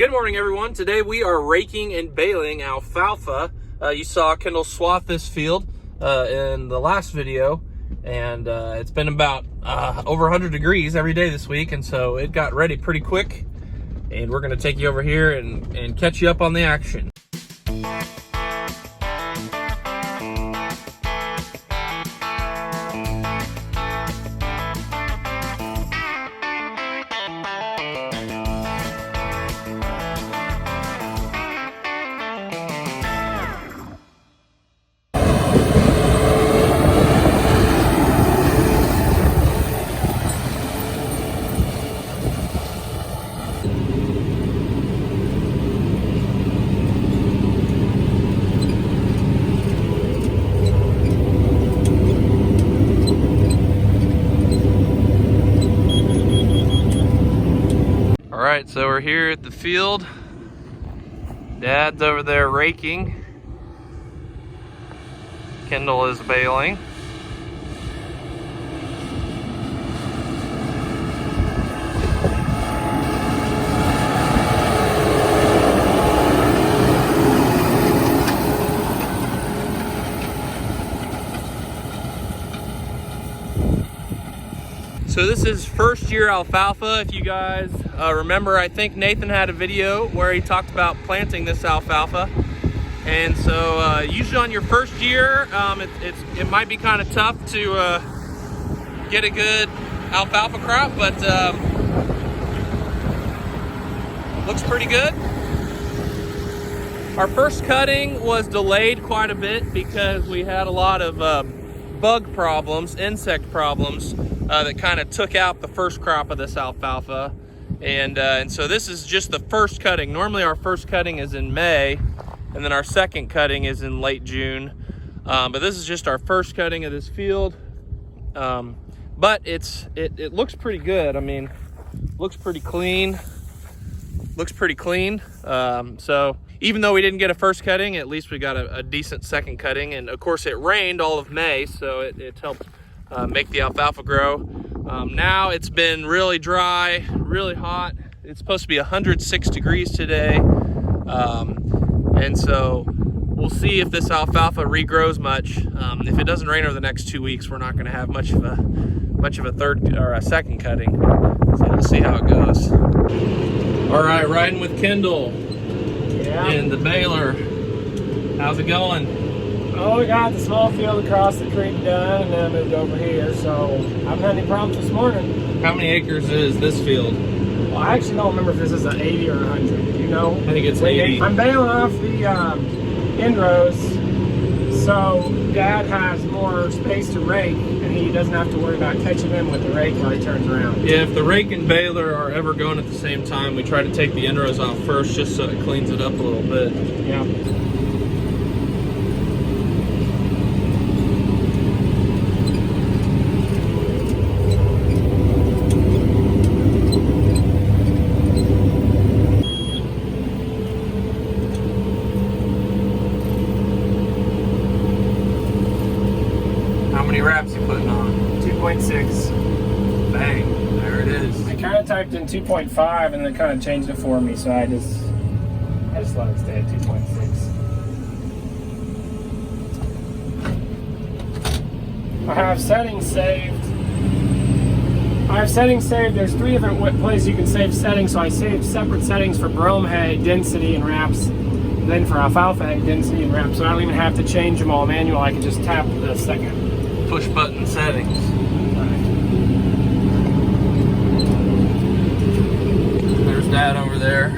Good morning, everyone. Today we are raking and baling alfalfa. You saw Kendall swath this field in the last video, and it's been about over 100 degrees every day this week, and so it got ready pretty quick. And we're going to take you over here and catch you up on the action. All right, so we're here at the field. Dad's over there raking. Kendall is baling. So this is first year alfalfa. If you guys remember, I think Nathan had a video where he talked about planting this alfalfa. And so usually on your first year, it might be kind of tough to get a good alfalfa crop, but looks pretty good. Our first cutting was delayed quite a bit because we had a lot of bug problems, insect problems, that kind of took out the first crop of this alfalfa. And so this is just the first cutting. Normally our first cutting is in May, and then our second cutting is in late June. But this is just our first cutting of this field. But it looks pretty good. I mean, looks pretty clean. Looks pretty clean. So even though we didn't get a first cutting, at least we got a decent second cutting. And of course it rained all of May, so it helped make the alfalfa grow. Now it's been really dry, really hot. It's supposed to be 106 degrees today. And so we'll see if this alfalfa regrows much. If it doesn't rain over the next 2 weeks, we're not gonna have much of a third or a second cutting. So we'll see how it goes. All right, riding with Kendall and the baler. How's it going? Oh, we got the small field across the creek done, and then I moved over here, so I haven't had any problems this morning. How many acres is this field? Well, I actually don't remember if this is an 80 or 100. You know? I think it's 80. I'm baling off the end rows, so Dad has more space to rake, and he doesn't have to worry about catching them with the rake while he turns around. Yeah, if the rake and baler are ever going at the same time, we try to take the end rows off first just so it cleans it up a little bit. Yeah. How many wraps you putting on? 2.6. Bang, there it is. I kind of typed in 2.5 and then kind of changed it for me, so I just let it stay at 2.6. I have settings saved. There's 3 different places you can save settings, so I saved separate settings for brome hay density and wraps, and then for alfalfa hay density and wraps, so I don't even have to change them all manual. I can just tap the second Push button settings. There's Dad over there.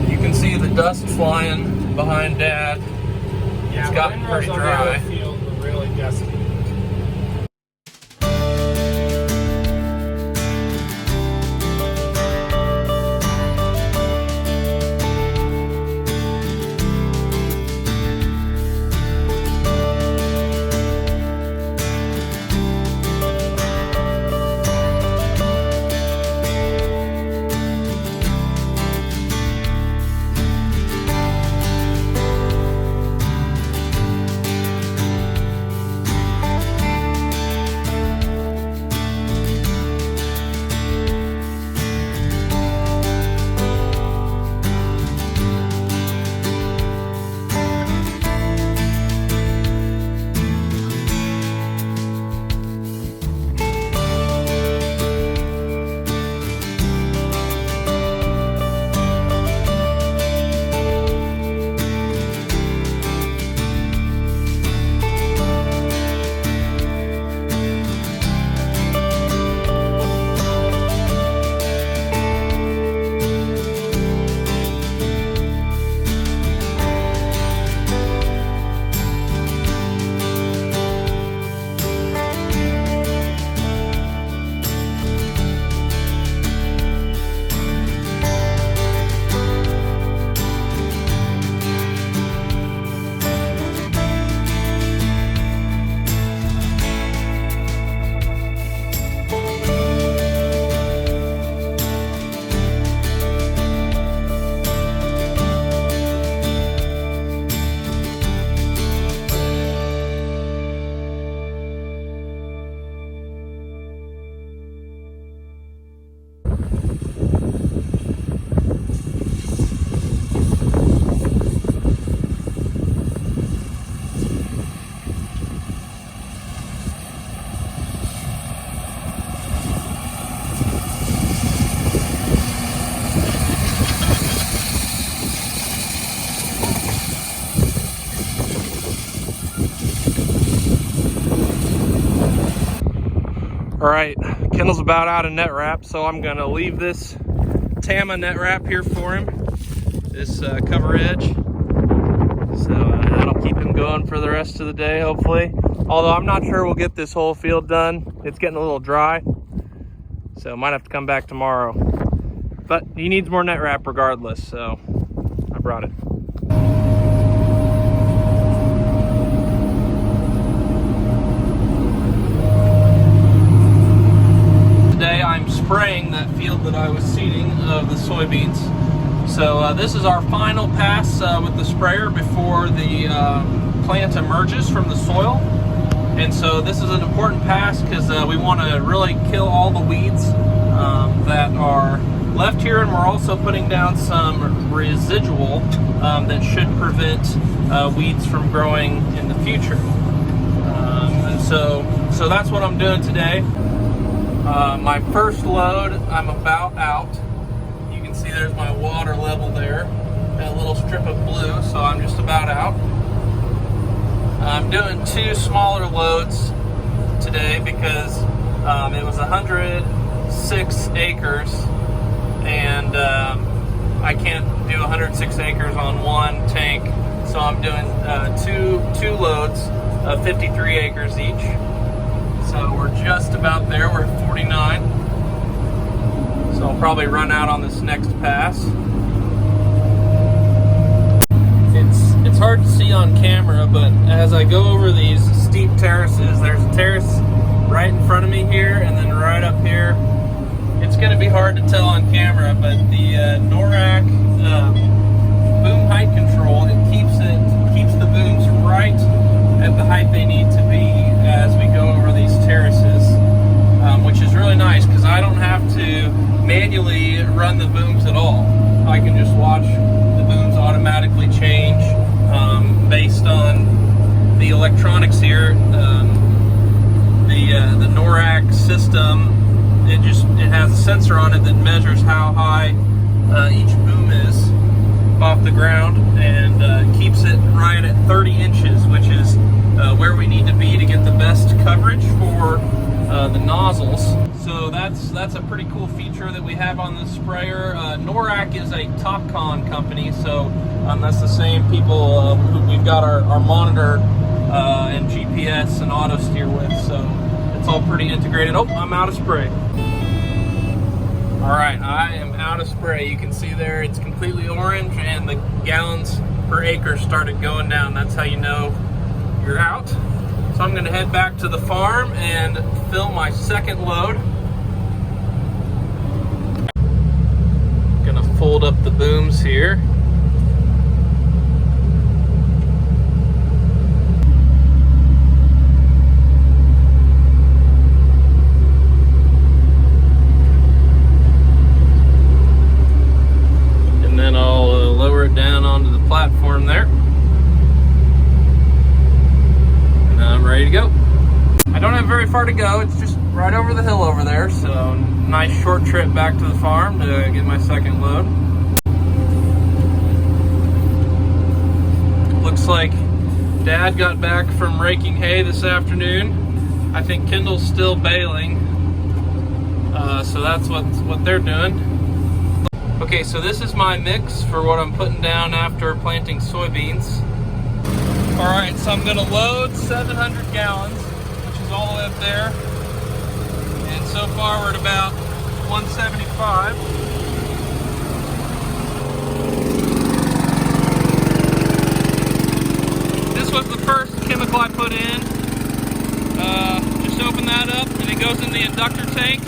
You can see the dust flying behind Dad. Yeah, it's gotten pretty dry. The field were really dusty. All right, Kendall's about out of Netwrap, so I'm gonna leave this Tama Netwrap here for him, this cover edge. So that'll keep him going for the rest of the day, hopefully. Although I'm not sure we'll get this whole field done. It's getting a little dry, so might have to come back tomorrow. But he needs more Netwrap regardless, so I brought it. Today I'm spraying that field that I was seeding of the soybeans. So this is our final pass with the sprayer before the plant emerges from the soil. And so this is an important pass because we want to really kill all the weeds that are left here, and we're also putting down some residual that should prevent weeds from growing in the future. And so that's what I'm doing today. My first load, I'm about out. You can see there's my water level there, that little strip of blue, so I'm just about out. I'm doing 2 smaller loads today because it was 106 acres, and I can't do 106 acres on one tank, so I'm doing two loads of 53 acres each. So we're just about there. We're at 49. So I'll probably run out on this next pass. It's hard to see on camera, but as I go over these steep terraces, there's a terrace right in front of me here, and then right up here. It's going to be hard to tell on camera, but the Netwrap boom height control, it keeps the booms right at the height they need to be as we go over these terraces, which is really nice because I don't have to manually run the booms at all. I can just watch the booms automatically change based on the electronics here. The Netwrap system, it has a sensor on it that measures how high each boom is off the ground, and keeps it right at 30 inches, which is where we need to be to get the best coverage for the nozzles. So that's a pretty cool feature that we have on this sprayer. Netwrap is a TopCon company, so that's the same people who we've got our monitor and GPS and auto steer with, so it's all pretty integrated. Oh, I'm out of spray. All right, I am out of spray. You can see there it's completely orange, and the gallons per acre started going down. That's how you know you're out. So I'm gonna head back to the farm and fill my second load. Gonna fold up the booms here. And then I'll lower it down onto the platform there. And I'm ready to go. I don't have very far to go. It's just right over the hill over there. So nice short trip back to the farm to get my second load. Looks like Dad got back from raking hay this afternoon. I think Kendall's still baling. So that's what they're doing. Okay, so this is my mix for what I'm putting down after planting soybeans. All right, so I'm gonna load 700 gallons, which is all the way up there. And so far we're at about 175. This was the first chemical I put in. Just open that up and it goes in the inductor tank.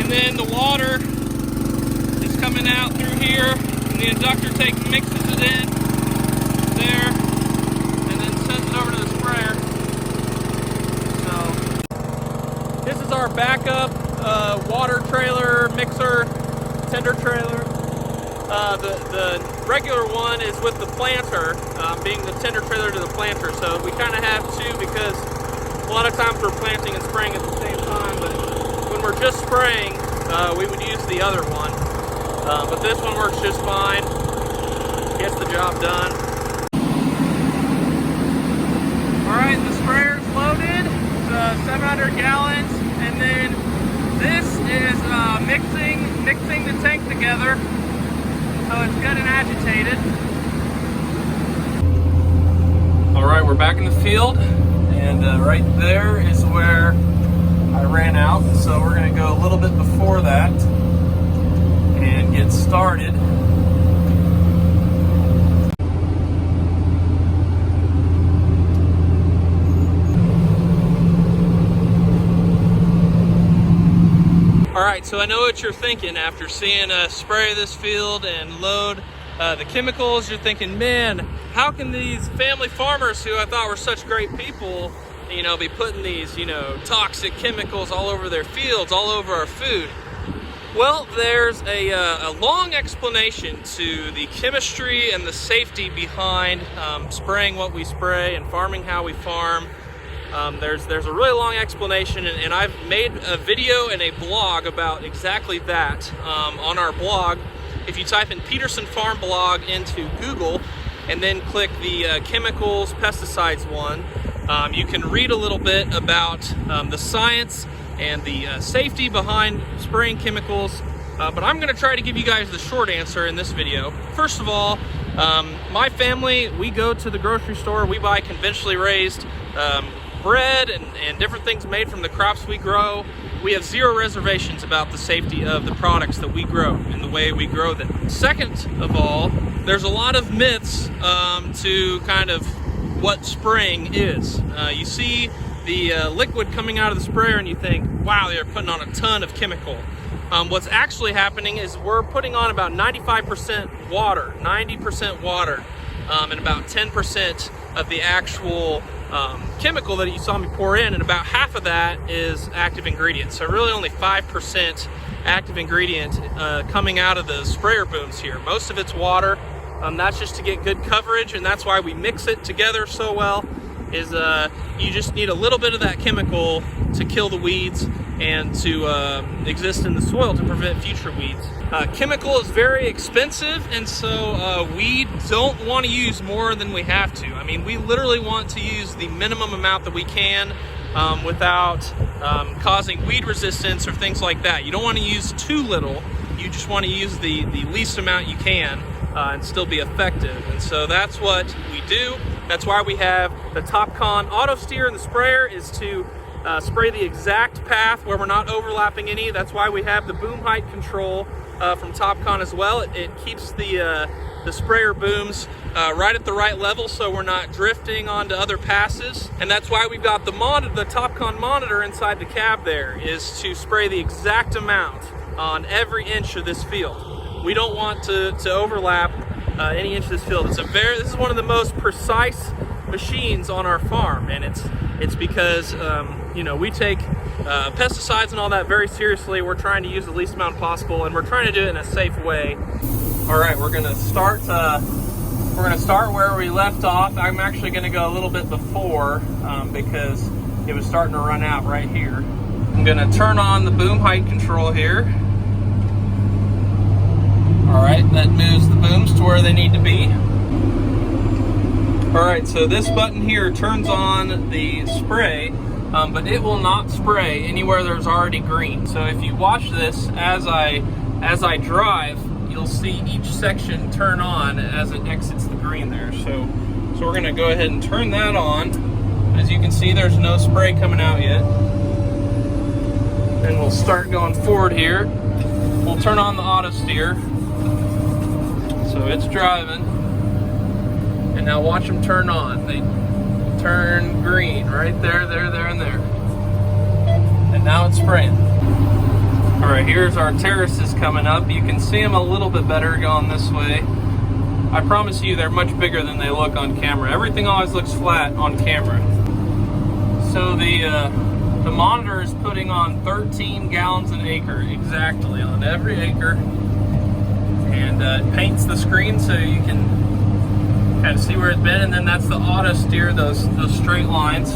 And then the water is coming out through here, and the inductor tank mixes it in there, and then sends it over to the sprayer. So this is our backup water trailer, mixer, tender trailer. The regular one is with the planter, being the tender trailer to the planter. So we kind of have two because a lot of times we're planting and spraying at the same time, but when we're just spraying, we would use the other one. But this one works just fine, gets the job done. All right, the sprayer's loaded. It's 700 gallons. And then this is mixing the tank together so it's good and agitated. All right, we're back in the field, and right there is where I ran out. So we're gonna go a little bit before that and get started. All right, so I know what you're thinking after seeing us spray this field and load the chemicals. You're thinking, man, how can these family farmers who I thought were such great people, you know, be putting these, you know, toxic chemicals all over their fields, all over our food? Well, there's a long explanation to the chemistry and the safety behind spraying what we spray and farming how we farm. There's a really long explanation, and I've made a video and a blog about exactly that on our blog. If you type in Peterson Farm blog into Google and then click the chemicals, pesticides one, you can read a little bit about the science and the safety behind spraying chemicals. But I'm going to try to give you guys the short answer in this video. First of all, my family, we go to the grocery store, we buy conventionally raised bread and different things made from the crops we grow. We have zero reservations about the safety of the products that we grow and the way we grow them. Second of all, there's a lot of myths to kind of what spraying is. You see the liquid coming out of the sprayer and you think, wow, they're putting on a ton of chemical. What's actually happening is we're putting on about 95% water, 90% water, and about 10% of the actual chemical that you saw me pour in, and about half of that is active ingredient. So really only 5% active ingredient coming out of the sprayer booms here. Most of it's water. That's just to get good coverage, and that's why we mix it together so well, is you just need a little bit of that chemical to kill the weeds and to exist in the soil to prevent future weeds. Chemical is very expensive, and so we don't want to use more than we have to. I mean, we literally want to use the minimum amount that we can without causing weed resistance or things like that. You don't want to use too little. You just want to use the least amount you can and still be effective. And so that's what we do. That's why we have the TopCon auto steer in the sprayer, is to spray the exact path where we're not overlapping any. That's why we have the boom height control from TopCon as well. It keeps the sprayer booms right at the right level so we're not drifting onto other passes. And that's why we've got the TopCon monitor inside the cab there, is to spray the exact amount on every inch of this field. We don't want to overlap any inch of this field. This is one of the most precise machines on our farm, and it's because you know, we take pesticides and all that very seriously. We're trying to use the least amount possible, and we're trying to do it in a safe way. All right, we're gonna start where we left off. I'm actually gonna go a little bit before because it was starting to run out right here. I'm gonna turn on the boom height control here. All right, that moves the booms to where they need to be. All right, so this button here turns on the spray, but it will not spray anywhere there's already green. So if you watch this as I drive, you'll see each section turn on as it exits the green there. So we're gonna go ahead and turn that on. As you can see, there's no spray coming out yet. And we'll start going forward here. We'll turn on the auto steer. So it's driving. And now watch them turn on. They turn green right there, and there. And now it's spraying. All right, here's our terraces coming up. You can see them a little bit better going this way. I promise you they're much bigger than they look on camera. Everything always looks flat on camera. So the monitor is putting on 13 gallons an acre exactly on every acre. And it paints the screen so you can kind of see where it's been, and then that's the auto steer, those straight lines.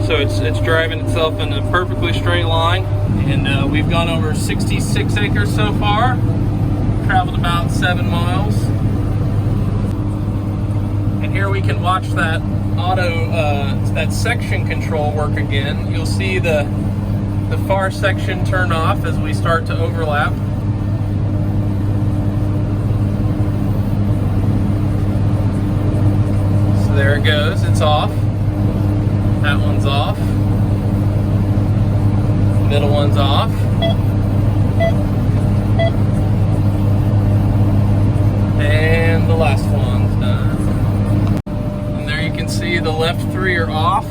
So it's driving itself in a perfectly straight line. And we've gone over 66 acres so far, traveled about 7 miles. And here we can watch that auto, that section control work again. You'll see the the far section turned off as we start to overlap. So there it goes, it's off. That one's off. Middle one's off. And the last one's done. And there you can see the left 3 are off.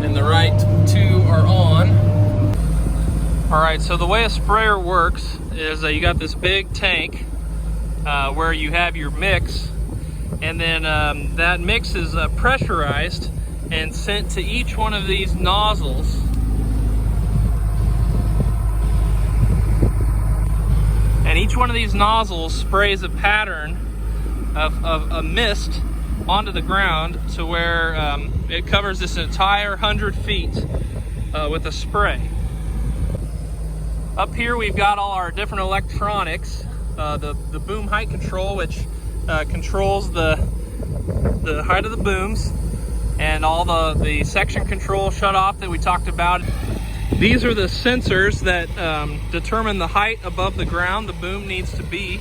And the right 2 are on. Alright, so the way a sprayer works is you got this big tank where you have your mix, and then that mix is pressurized and sent to each one of these nozzles. And each one of these nozzles sprays a pattern of a mist onto the ground to where it covers this entire 100 feet with a spray. Up here we've got all our different electronics. The boom height control, which controls the height of the booms, and all the section control shut off that we talked about. These are the sensors that determine the height above the ground the boom needs to be.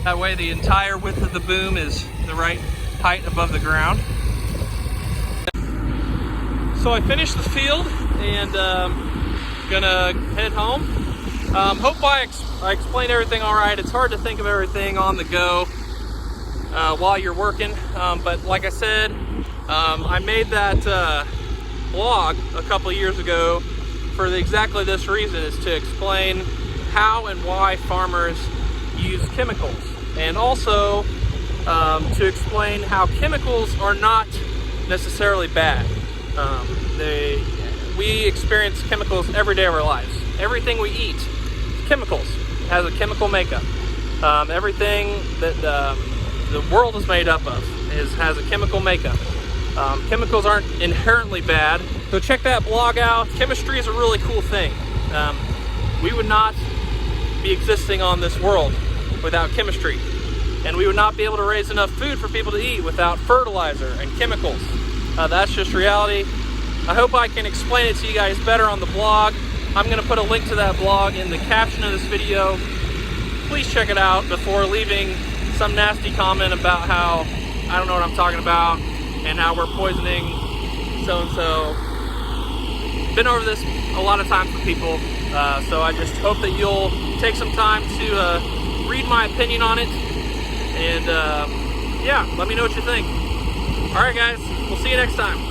That way the entire width of the boom is the right height above the ground. So I finished the field and gonna head home. Hope I explained everything all right. It's hard to think of everything on the go while you're working, but like I said, I made that blog a couple of years ago for exactly this reason, is to explain how and why farmers use chemicals, and also to explain how chemicals are not necessarily bad. We experience chemicals every day of our lives. Everything we eat, chemicals, has a chemical makeup. Everything that the world is made up of has a chemical makeup. Chemicals aren't inherently bad. So check that blog out. Chemistry is a really cool thing. We would not be existing on this world without chemistry. And we would not be able to raise enough food for people to eat without fertilizer and chemicals. That's just reality. I hope I can explain it to you guys better on the blog. I'm going to put a link to that blog in the caption of this video. Please check it out before leaving some nasty comment about how I don't know what I'm talking about and how we're poisoning so-and-so. Been over this a lot of times with people, so I just hope that you'll take some time to read my opinion on it, and yeah, let me know what you think. Alright guys, we'll see you next time.